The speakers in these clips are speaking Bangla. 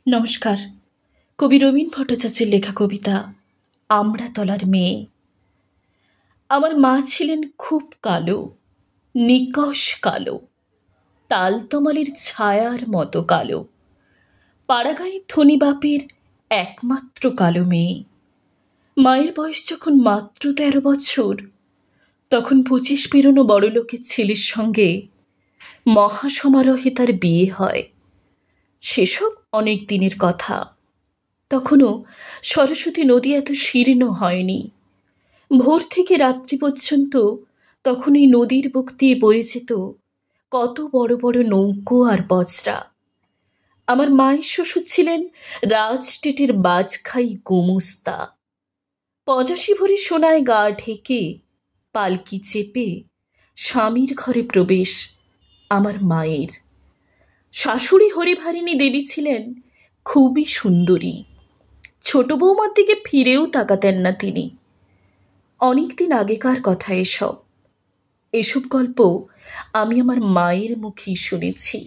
নমস্কার। কবি রবীন ভট্টাচার্যের লেখা কবিতা আমড়াতলার মেয়ে। আমার মা ছিলেন খুব কালো, নিকষ কালো, তালতমালির ছায়ার মতো কালো। পাড়াগাঁয়ে ধনী বাপের একমাত্র কালো মেয়ে। মায়ের বয়স যখন মাত্র ১৩ বছর, তখন ২৫ পেরোনো বড়লোকের ছেলের সঙ্গে মহাসমারোহে তার বিয়ে হয়। সেসব অনেক দিনের কথা। তখনও সরস্বতী নদী এত শীর্ণ হয়নি। ভোর থেকে রাত্রি পর্যন্ত তখন এই নদীর বুক দিয়ে বয়ে যেত কত বড় বড় নৌকো আর বজরা। আমার মায়ের শ্বশুর ছিলেন রাজটেটের বাজখাই গোমস্তা। ৮৫ ভরি সোনায় গা ঢেকে পালকি চেপে স্বামীর ঘরে প্রবেশ আমার মায়ের। শাশুড়ি হরিভারিণী দেবী ছিলেন খুবই সুন্দরী। ছোট বৌমার দিকে ফিরেও তাকাতেন না তিনি। অনেকদিন আগেকার কথা এসব গল্প আমি আমার মায়ের মুখেই শুনেছি।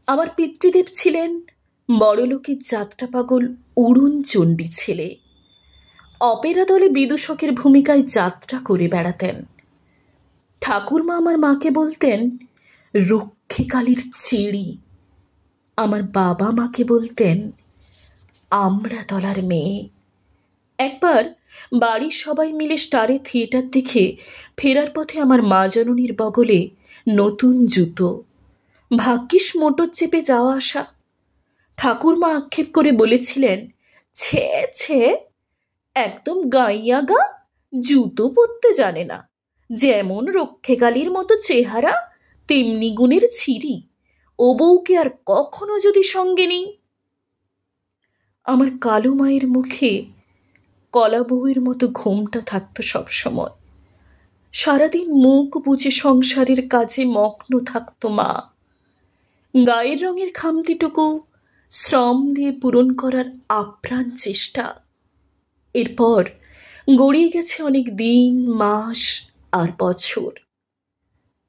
আমার পিতৃদেব ছিলেন বড়লোকের যাত্রা পাগল অরুণ চণ্ডী ছেলে। অপেরা দলে বিদূষকের ভূমিকায় যাত্রা করে বেড়াতেন। ঠাকুরমা আমার মাকে বলতেন রক্ষীকালীর চিড়ি। আমার বাবা মাকে বলতেন আমড়াতলার মেয়ে। একবার বাড়ির সবাই মিলে স্টারে থিয়েটার দেখে ফেরার পথে আমার মা জননীর বগলে নতুন জুতো। ভাগ্যিস মোটর চেপে যাওয়া আসা। ঠাকুরমা আক্ষেপ করে বলেছিলেন, ছে ছে, একদম গাইয়া গা, জুতো পরতে জানে না। যেমন রক্ষেকালীর মতো চেহারা, তেমনি গুণের ছিরি। ও বউকে আর কখনো যদি সঙ্গে নেই। আমার কালো মায়ের মুখে কলা বউয়ের মতো ঘোমটা থাকতো সবসময়। সারাদিন মুখ বুজে সংসারের কাজে মগ্ন থাকতো মা। গায়ের রঙের খামতিটুকু শ্রম দিয়ে পূরণ করার আপ্রাণ চেষ্টা। এরপর গড়িয়ে গেছে অনেক দিন, মাস আর বছর।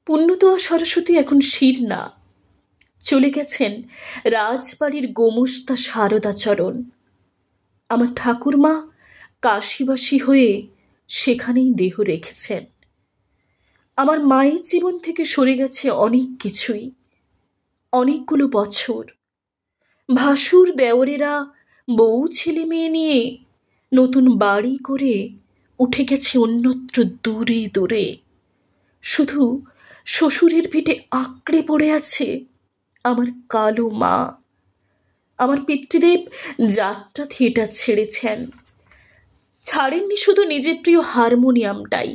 পুণ্যতোয়া সরস্বতী এখন শিরনা। চলে গেছেন রাজবাড়ির গোমস্তা শারদাচরণ। আমার ঠাকুরমা কাশিবাসী হয়ে সেখানেই দেহ রেখেছেন। আমার মায়ের জীবন থেকে সরে গেছে অনেক কিছুই, অনেকগুলো বছর। ভাসুর দেওরেরা বউ ছেলে মেয়ে নিয়ে নতুন বাড়ি করে উঠে গেছে অন্যত্র দূরে দূরে। শুধু শ্বশুরের ভিটে আঁকড়ে পড়ে আছে আমার কালো মা। আমার পিতৃদেব যাত্রা থিয়েটার ছেড়েছেন। ছাড়েননি শুধু নিজের প্রিয় হারমোনিয়ামটাই।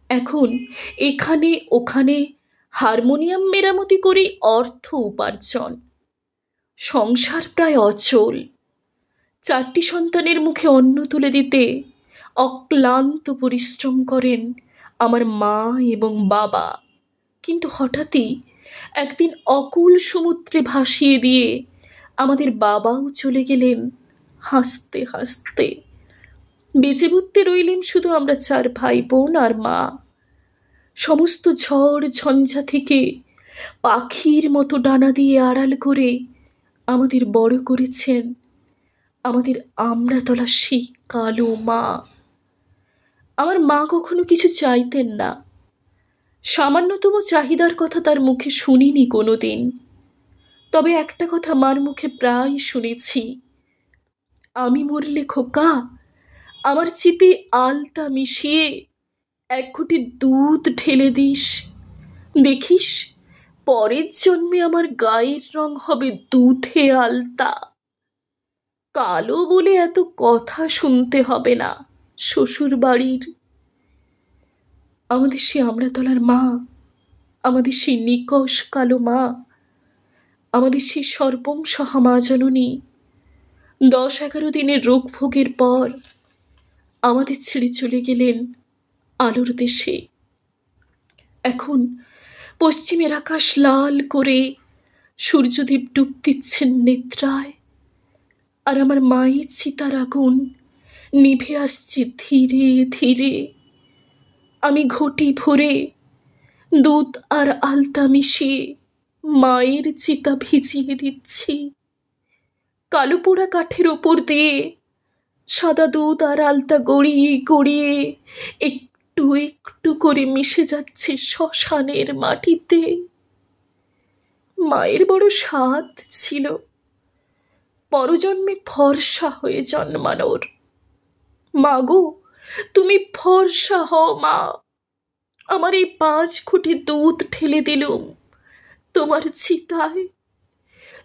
এখন এখানে ওখানে হারমোনিয়াম মেরামতি করে অর্থ উপার্জন। সংসার প্রায় অচল। ৪টি সন্তানের মুখে অন্ন তুলে দিতে অক্লান্ত পরিশ্রম করেন আমার মা এবং বাবা। কিন্তু হঠাৎই একদিন অকুল সমুদ্রে ভাসিয়ে দিয়ে আমাদের বাবাও চলে গেলেন হাসতে হাসতে। বেঁচে বুঝতে রইলেন শুধু আমরা ৪ ভাই বোন আর মা। সমস্ত ঝড় ঝঞ্ঝা থেকে পাখির মতো ডানা দিয়ে আড়াল করে আমাদের বড় করেছেন আমাদের আমড়াতলা সেই কালো মা। আমার মা কখনো কিছু চাইতেন না। সামান্যতম চাহিদার কথা তার মুখে শুনিনি কোনোদিন। তবে একটা কথা মার মুখে প্রায় শুনেছি, আমি মরলে খোকা আমার চিতে আলতা মিশিয়ে ১ ঘটি দুধ ঢেলে দিস। দেখিস পরের জন্মে আমার গায়ের রং হবে দুধে আলতা। কালো বলে এত কথা শুনতে হবে না শ্বশুর বাড়ির। আমাদের সে আমড়াতলার মা, আমাদের সেই নিকষ কালো মা, আমাদের সেই সর্বং সহা মা জননী ১০-১১ দিনের রোগ ভোগের পর আমাদের ছেড়ে চলে গেলেন আলোর দেশে। এখন পশ্চিমের আকাশ লাল করে সূর্যদেব ডুব দিচ্ছেন নিদ্রায়। আর আমার মায়ের চিতার আগুন নিভে আসছে ধীরে ধীরে। আমি ঘটি ভরে দুধ আর আলতা মিশিয়ে মায়ের চিতা ভিজিয়ে দিচ্ছি। কালো পোড়া কাঠের ওপর দিয়ে সাদা দুধ আর আলতা গড়িয়ে গড়িয়ে একটু একটু করে মিশে যাচ্ছে শ্মশানের মাটিতে। মায়ের বড় স্বাদ ছিল পরজন্মে ফর্সা হয়ে জন্মানোর। মা গো, তুমি ফর্সা হও মা। আমার এই 5 ঘটি দুধ ঠেলে দিলুম তোমার চিতায়।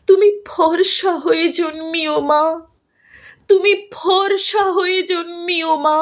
তুমি ফর্সা হয়ে জন্মিও মা, তুমি ফর্সা হয়ে জন্মিও মা।